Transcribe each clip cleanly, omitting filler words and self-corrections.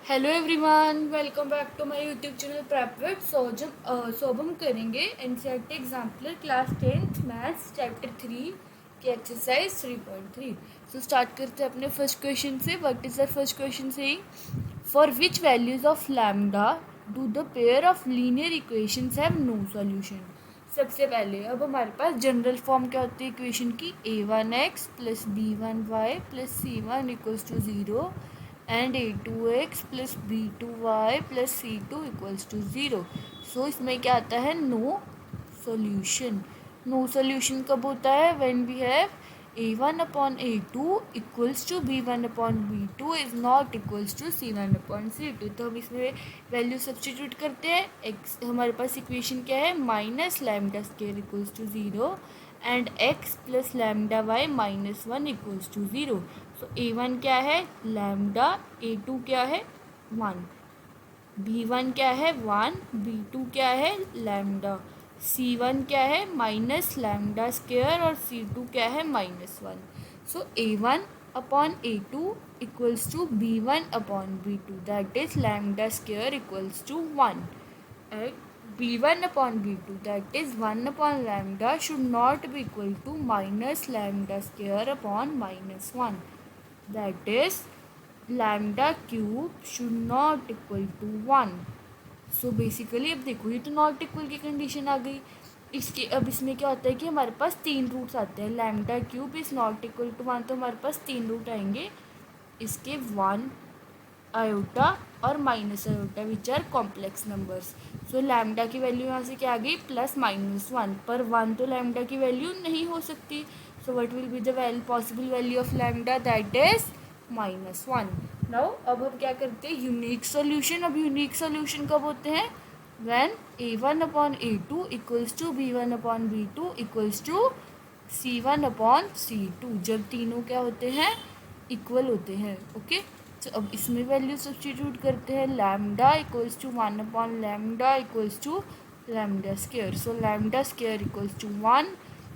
Hello everyone, welcome back to my YouTube channel प्रैपविट। अब हम करेंगे NCERT exemplar class 10th maths chapter 3 की एक्सरसाइज 3.3। सो स्टार्ट करते हैं अपने फर्स्ट क्वेश्चन से। What is the first question saying? For which values of lambda do the pair of linear equations have no solution. सबसे पहले अब हमारे पास general form क्या होती है इक्वेशन की? a1x plus b1y plus c1 equals to 0 and a2x plus b2y plus c2 equals to 0। So इसमें क्या आता है? No solution. नो सॉल्यूशन कब होता है? When we have a1 upon a2 equals to b1 upon b2 is not equals to c1 upon c2। तो हम इसमें वैल्यू सब्सटीट्यूट करते हैं। एक्स हमारे पास इक्वेशन क्या है? Minus lambda square equals to 0 and x plus lambda y minus 1 equals to 0। So a1 क्या है? लैम्डा। a2 क्या है? 1। b1 क्या है? 1। b2 क्या है? लैम्डा। c1 क्या है? माइनस लैम्डा स्क्वेयर और c2 क्या है? -1। So a1 upon a2 equals to b1 upon b2 that is lambda square equals to 1 and b1 upon b2 that is 1 upon lambda should not be equal to minus lambda square upon minus 1 that is lambda cube should not equal to 1। So basically अब देखो ये तो not equal की condition आ गई। इसके अब इसमें क्या होता है कि हमारे पास 3 रूट्स आते हैं। Lambda cube is not equal to 1 तो हमारे पास 3 रूट आएंगे इसके 1 आयोटा और minus iota which are complex numbers. So lambda की वैल्यू यहाँ से क्या आ गई? +-1 पर 1 तो लैम्डा की वैल्यू नहीं हो सकती। So what will be the possible value of lambda? That is -1। Now अब हम क्या करते हैं? Unique solution. अब यूनिक सोल्यूशन कब होते हैं? When a1 upon a2 equals to b1 upon b2 equals to c1 upon c2। जब तीनों क्या होते हैं? इक्वल होते हैं। ओके तो अब इसमें वैल्यू सब्सटीट्यूट करते हैं। Lambda equals to 1 upon lambda equals to lambda square. So lambda square equals to 1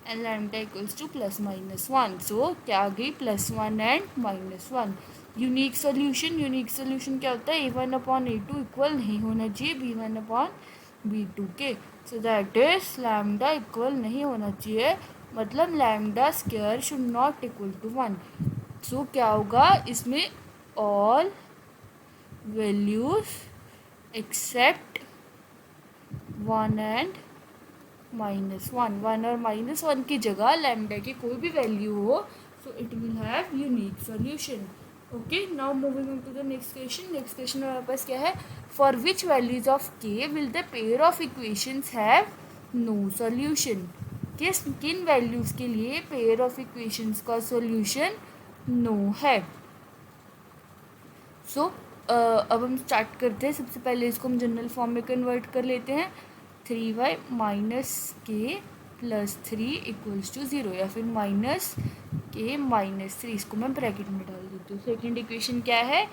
and lambda equals to +-1। So क्या आ गई? +1 and -1। Unique solution. Unique solution क्या होता है? a1 अपॉन a2 इक्वल नहीं होना चाहिए b1 अपॉन b2 के। So that is lambda equal नहीं होना चाहिए, मतलब lambda square should not equal to 1। So क्या होगा इसमें? All values accept 1 and -1। 1 और -1 की जगह लैम्डा की कोई भी वैल्यू हो so it will have unique solution. Okay now moving on to the next question. Next question में हमारे पास क्या है? For which values of k will the pair of equations have no solution. किन वैल्यूज के लिए pair of equations का solution no है? सो अब हम स्टार्ट करते हैं। सबसे पहले इसको हम जनरल फॉर्म में कन्वर्ट कर लेते हैं। 3y माइनस के प्लस 3 इक्वल्स टू 0 या फिर -k माइनस 3, इसको मैं ब्रैकेट में डाल देती हूँ। सेकेंड इक्वेशन क्या है?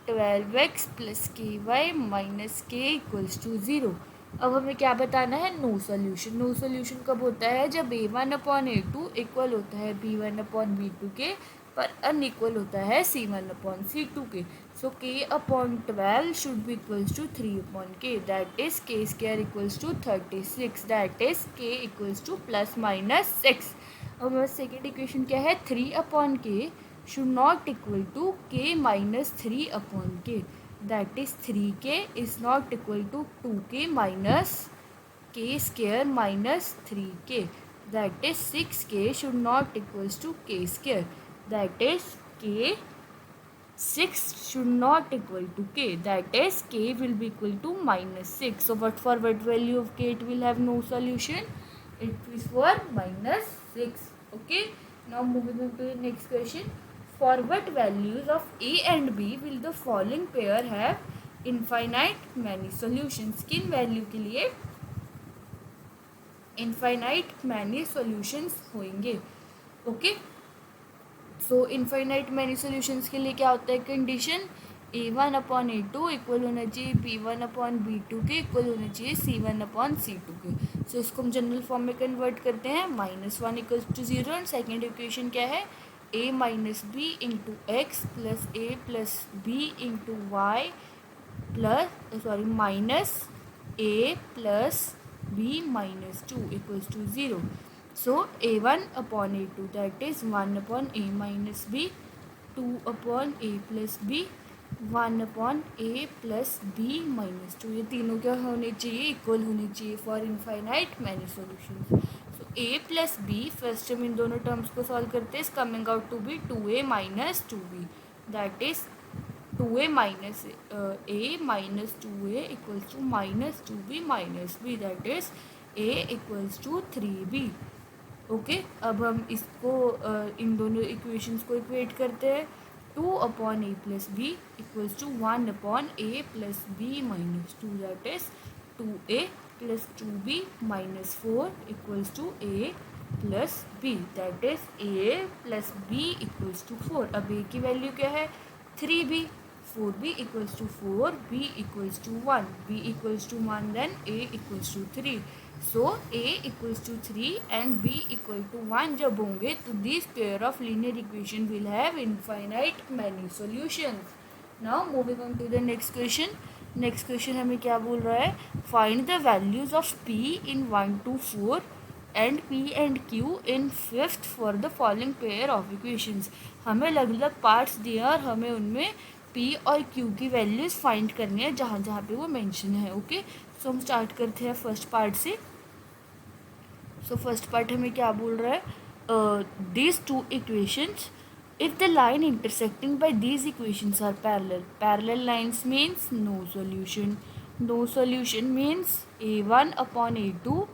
12x प्लस के वाई माइनस के इक्वल्स टू 0। अब हमें क्या बताना है? No solution. नो सॉल्यूशन कब होता है? जब a1 अपॉन a2 इक्वल होता है b1 अपॉन b2 के पर अनइक्वल होता है c1 अपॉन c2 के। So k upon 12 should be equals to 3 upon k that is k square equals to 36 that is k equals to +-6। अब हमारा second equation क्या है? 3 upon k should not equal to k minus 3 upon k that is 3k is not equal to 2k minus k square minus 3k that is 6k should not equals to k square that is k 6 should not equal to k, that is k will be equal to -6. So what for what value of k it will have no solution? It is for -6. Okay now moving on to the next question. For what values of a and b will the following pair have infinite many solutions? किन value के लिए infinite many solutions होंगे? Okay so infinite many solutions के लिए क्या होता है condition? a1 upon a2 equal होना चाहिए b1 अपॉन b2 के इक्वल होना चाहिए c1 अपॉन c2 के। सो इसको हम जनरल फॉर्म में कन्वर्ट करते हैं। -1 equals to 0 and second equation क्या है? a minus b into x plus a plus b into y minus a plus b minus 2 equals to 0. So a1 upon a2, that is 1 upon a minus b, 2 upon a plus b, 1 upon a plus b minus 2. ये तीनों क्या होने चाहिए? Equal होने चाहिए for infinite many solutions. So a plus b, first हम इन दोनों टर्म्स को सॉल्व करते हैं. Coming out to be 2a minus 2b, that is 2a minus a minus 2a equals to minus 2b minus b, that is a equals to 3b. Okay, अब हम इसको इन दोनों इक्वेशंस को इक्वेट करते हैं. 2 upon a plus b equals to 1 upon a plus b minus 2, that is 2a plus 2b minus 4 equals to a plus b, that is a plus b equals to 4. अब a की value क्या है? 3b. 4b equals to 4, b equals to 1, b equals to 1, then a equals to 3. So a equals to 3 and b equal to 1 जब होंगे तो this pair of linear equation will have infinite many solutions. Now moving on to the next question. Next question हमें क्या बोल रहा है? Find the values of p in 1 to 4 and p and q in 5th for the following pair of equations. हमें अलग अलग parts दिया और हमें उनमें p और q की वैल्यूज़ फाइंड करनी है जहाँ जहाँ पे वो मेंशन है. ओके, सो हम स्टार्ट करते हैं फर्स्ट पार्ट से. सो फर्स्ट पार्ट हमें क्या बोल रहा है? These two equations, if the line intersecting by these equations are parallel lines means no solution. No solution means a1 upon a2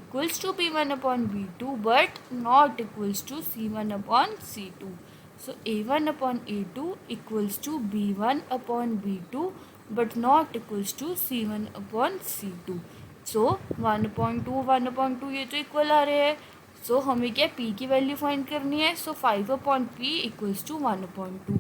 equals to b1 upon b2 but not equals to c1 upon c2. So a1 upon a2 equals to b1 upon b2 but not equals to c1 upon c2. So 1 upon 2 1 upon 2 ये तो equal आ रहे हैं. सो हमें क्या p की value find करनी है. So 5 upon p equals to 1 upon 2.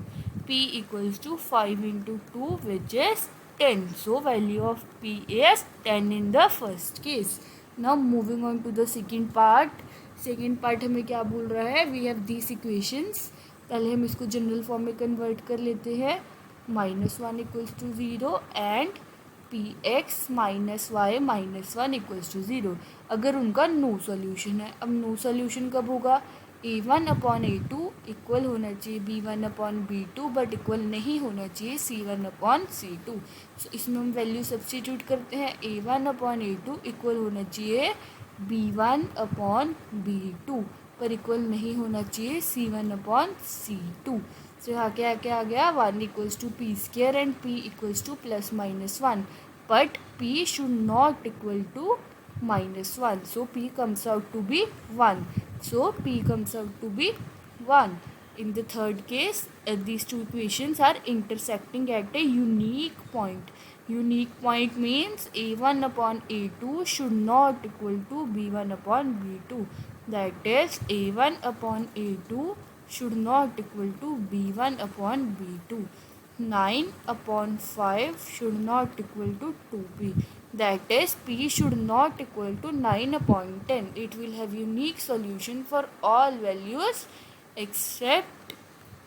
p equals to 5 into 2 which is 10. So value of p is 10 in the first case. Now moving on to the second part. Second part हमें क्या बोल रहा है? We have this equations. पहले हम इसको general form में convert कर लेते हैं. -1 equals to 0 and px minus y minus 1 equals to 0 अगर उनका नो सॉल्यूशन है. अब नो सॉल्यूशन कब होगा? a1 अपॉन a2 इक्वल होना चाहिए b1 upon b2 but equal नहीं होना चाहिए c1 अपॉन c2. सो इसमें हम वैल्यू सब्स्टिट्यूट करते हैं. a1 अपॉन a2 इक्वल होना चाहिए b1 अपॉन b2 पर इक्वल नहीं होना चाहिए c1 अपॉन c2. सो यहाँ क्या आ गया? 1 equals to p square and p equals to plus minus 1 but p should not equal to minus 1. So p comes out to be 1. So p comes out to be 1. In the third case, these two equations are intersecting at a unique point. Unique point means a1 upon a2 should not equal to b1 upon b2. That is a1 upon a2 should not equal to b1 upon b2. 9 upon 5 should not equal to 2p. That is p should not equal to 9 upon 10. It will have unique solution for all values except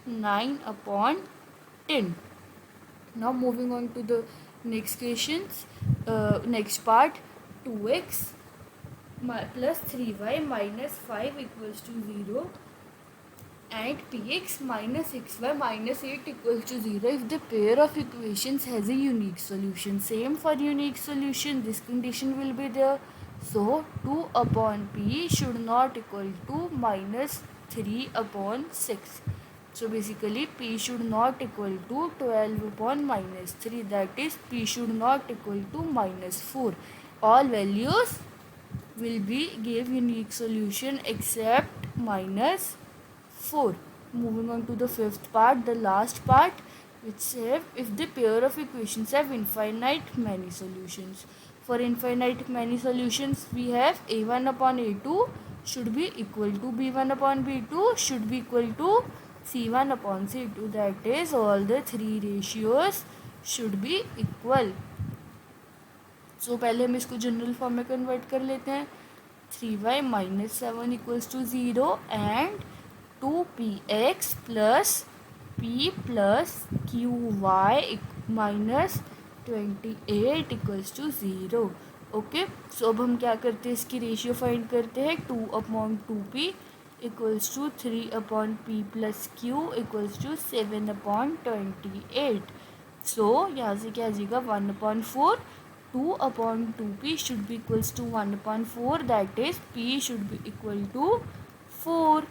9 upon 10. Now moving on to the next questions. Next part, 2x plus 3y minus 5 equals to 0 and px minus xy minus 8 equals to 0 if the pair of equations has a unique solution. Same for unique solution, this condition will be there. So 2 upon p should not equal to minus 3 upon 6. So basically p should not equal to 12 upon minus 3, that is p should not equal to minus 4. All values will be give unique solution except minus 4. Moving on to the fifth part, the last part, which says if the pair of equations have infinite many solutions. For infinite many solutions, we have a1 upon a2 should be equal to b1 upon b2 should be equal to c1 upon c2. That is all the three ratios should be equal. So पहले हम इसको general form में convert कर लेते हैं. 3y minus 7 equals to 0 and 2px plus p plus qy minus 28 equals to 0। Okay, so अब हम क्या करते हैं, इसकी रेशियो फाइंड करते हैं। 2/2p equals to 3/p plus q equals to 7/28। So यहाँ से क्या आ जाएगा, 1/4। 2/2p should be equals to 1/4, that is p should be equal to 4.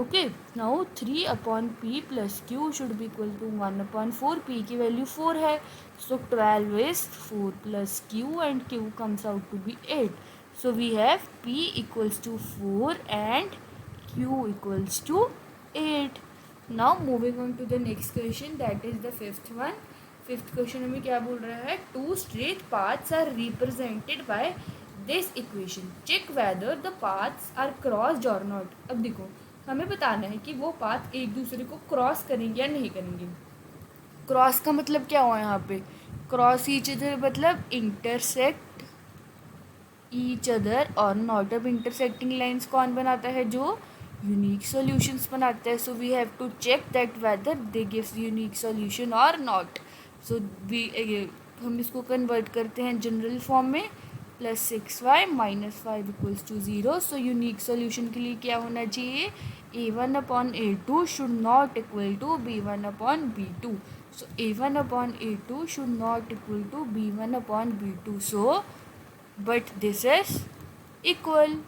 Okay, now 3/p plus q should be equal to 1/4. p की value 4 है, so 12 is 4 plus q and q comes out to be 8. So we have p equals to 4 and q equals to 8. Now moving on to the next question, that is the fifth one. Fifth question हमें क्या बोल रहा है, two straight paths are represented by this equation, check whether the paths are crossed और not. अब देखो, हमें बताना है कि वो पाथ एक दूसरे को क्रॉस करेंगे या नहीं करेंगे। क्रॉस का मतलब क्या हुआ यहाँ पे, क्रॉस ईच अदर मतलब इंटरसेक्ट ईच अदर और नॉट। अब इंटरसेक्टिंग लाइंस कौन बनाता है, जो यूनिक सॉल्यूशंस बनाते हैं। So we have to check that whether they gives unique solution और नॉट। सो हम इसको कन्वर्ट करते हैं जनरल फॉर्म में, +6y - 5 equals to 0। So unique solution के लिए क्या होना चाहिए, a1/a2 should not equal to b1/b2। So a1/a2 should not equal to b1/b2। So but this is equal,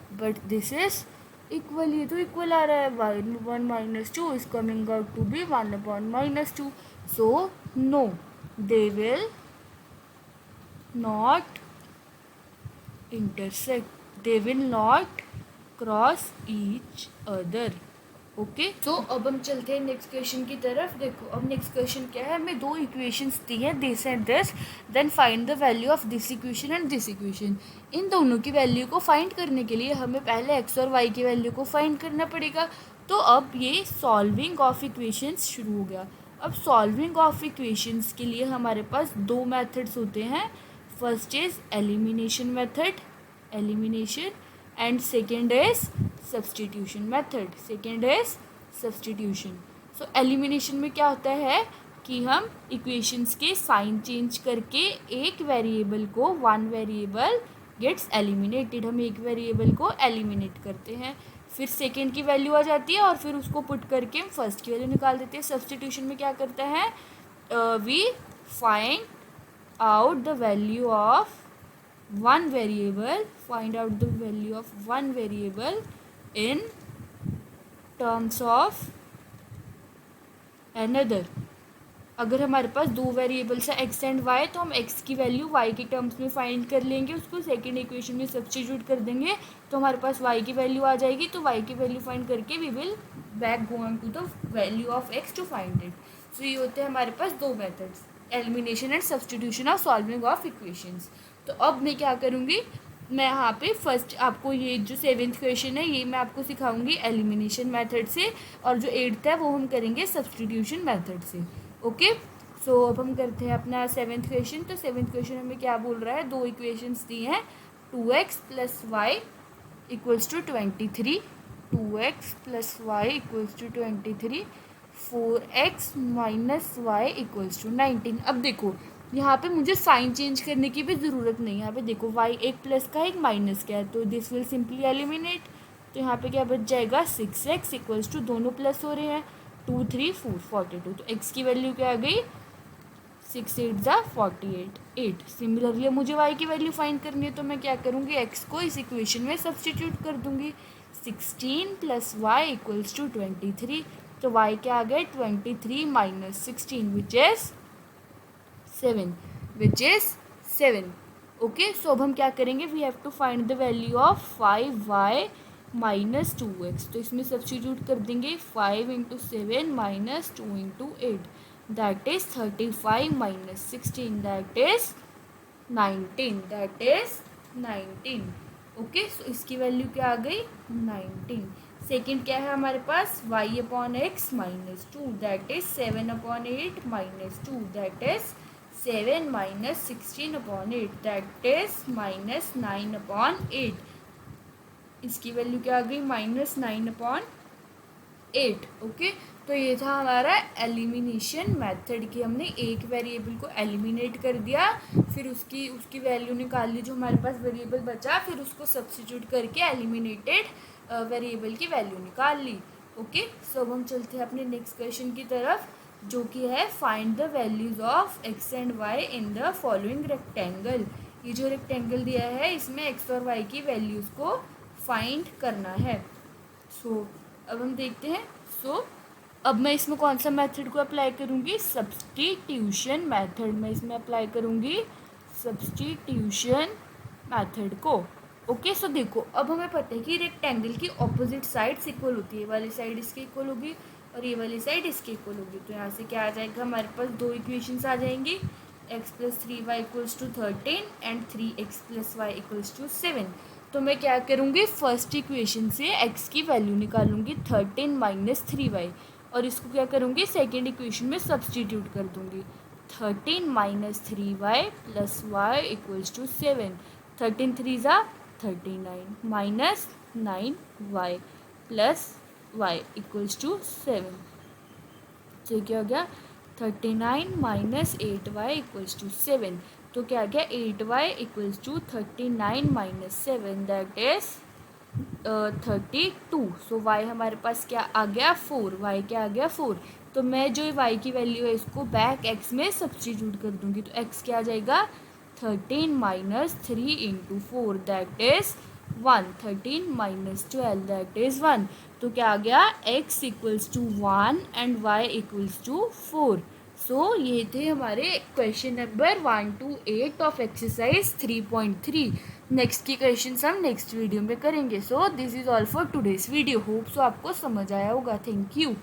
ये तो इक्वल आ रहा है। 1 - 2 is coming out to be 1/-2। So no, they will not intersect, they will not cross each other. Okay, तो अब हम चलते हैं नेक्स्ट क्वेश्चन की तरफ। देखो अब नेक्स्ट क्वेश्चन क्या है, हमें दो इक्वेशंस दी हैं, this and this, then find the value of this equation and this equation. इन दोनों की वैल्यू को फाइंड करने के लिए हमें पहले x और y की वैल्यू को फाइंड करना पड़ेगा। तो अब ये सॉल्विंग ऑफ इक्वेशंस शुरू हो गया। अब सॉल्विंग ऑफ इक्वेशंस के लिए हमारे पास दो मेथड्स होते हैं। First is elimination method, elimination, and second is substitution method, second is substitution. So elimination में क्या होता है कि हम इक्वेशंस के साइन चेंज करके एक वेरिएबल को, वन वेरिएबल गेट्स एलिमिनेटेड, हम एक वेरिएबल को एलिमिनेट करते हैं, फिर सेकेंड की वैल्यू आ जाती है और फिर उसको पुट करके हम फर्स्ट की वैल्यू निकाल देते हैं। सब्सटीट्यूशन में क्या करते हैं, we find out the value of one variable, find out the value of one variable in terms of another. अगर हमारे पास दो वेरिएबल्स है x एंड y, तो हम x की वैल्यू y के टर्म्स में फाइंड कर लेंगे, उसको सेकेंड इक्वेशन में सब्स्टिट्यूट कर देंगे तो हमारे पास y की वैल्यू आ जाएगी। तो y की वैल्यू फाइंड करके we will back go on to the value of x to find it. So ये होते हैं हमारे पास दो methods, elimination and substitution of solving of equations. तो अब मैं क्या करूँगी, मैं यहाँ पे फर्स्ट आपको ये जो सेवेंथ क्वेश्चन है ये मैं आपको सिखाऊंगी एलिमिनेशन मेथड से, और जो एट्थ है वो हम करेंगे सब्स्टिट्यूशन मेथड से। ओके, सो अब हम करते हैं अपना सेवेंथ क्वेश्चन। तो सेवेंथ क्वेश्चन हमें क्या बोल रहा है, दो इक्वेशंस दी हैं, 2x + y equals to 23, 2x + y equals to 23, 4x - y equals to 19। अब देखो यहाँ पे मुझे साइन चेंज करने की भी ज़रूरत नहीं है। यहाँ पे देखो y एक प्लस का एक माइनस का है, तो दिस विल सिंपली एलिमिनेट। तो यहाँ पे क्या बच जाएगा, 6x इक्वल्स टू, दोनों प्लस हो रहे हैं, 2 3 4 42। तो x की वैल्यू क्या आ गई, 6 8 ज़ा 48 8। सिमिलरली मुझे y की वैल्यू फाइंड करनी है, तो मैं क्या करूँगी, x को इस इक्वेशन में सब्सटीट्यूट कर दूँगी। 16 + y इक्वल्स टू 23। तो y क्या आ गए, 23 - 16 विच इज़ 7। ओके, सो अब हम क्या करेंगे, we have to find the value of 5y - 2x। तो इसमें सब्स्टिट्यूट कर देंगे, 5 × 7 - 2 × 8, that is 35 - 16, that is 19, that is 19। Okay, so इसकी वैल्यू क्या आ गई, 19। सेकेंड क्या है हमारे पास, y/x - 2, that is 7/8 - 2, that is 7 - 16/8, that is -9/8। इसकी वैल्यू क्या आ गई, -9/8। ओके, तो ये था हमारा एलिमिनेशन मेथड कि हमने एक वेरिएबल को एलिमिनेट कर दिया, फिर उसकी वैल्यू निकाल ली जो हमारे पास वेरिएबल बचा, फिर उसको सब्स्टिट्यूट करके एलिमिनेटेड वेरिएबल की वैल्यू निकाल ली। ओके, सो अब हम चलते हैं अपने नेक्स्ट क्वेश्चन की तरफ, जो कि है find the values of x and y in the following rectangle. ये जो रेक्टेंगल दिया है इसमें एक्स और वाई की वैल्यूज़ को फाइंड करना है। सो अब हम देखते हैं। अब मैं इसमें कौन सा मेथड को अप्लाई करूँगी, सब्स्टिट्यूशन मेथड में इसमें अप्लाई करूँगी सब्स्टिट्यूशन मेथड को। ओके, सो देखो अब हमें पता है कि रेक्टेंगल की ऑपोजिट साइड्स इक्वल होती है, ये वाली साइड इसके इक्वल होगी और ये वाली साइड इसके इक्वल होगी। तो यहाँ से क्या आ जाएगा, हमारे पास दो इक्वेशंस आ जाएंगी, x + 3y = 13 and 3x + y = 7। तो मैं क्या करूँगी, फर्स्ट इक्वेशन से x की वैल्यू निकालूंगी 13 - 3y, और इसको क्या करूँगी सेकेंड इक्वेशन में सब्स्टिट्यूट कर दूँगी। 13 - 3y + y = 7। 13 3 = 39 - 9y + y = 7। तो क्या हो गया, 39 - 8y = 7। तो क्या आ गया, 8y = 39 - 7 that is 32। So y हमारे पास क्या आ गया, 4। y क्या आ गया, 4। तो मैं जो y की वैल्यू है इसको बैक x में सब्स्टिट्यूट कर दूंगी। तो x क्या आ जाएगा, 13 - 3 × 4 दैट इज 1। 13 - 12 that is 1। तो क्या आ गया, x = 1 एंड y = 4। सो ये थे हमारे question number 1 to 8 of exercise 3.3। Next की क्वेश्चन हम नेक्स्ट वीडियो में करेंगे। So this is all for today's video. Hope so आपको समझ आया होगा। Thank you.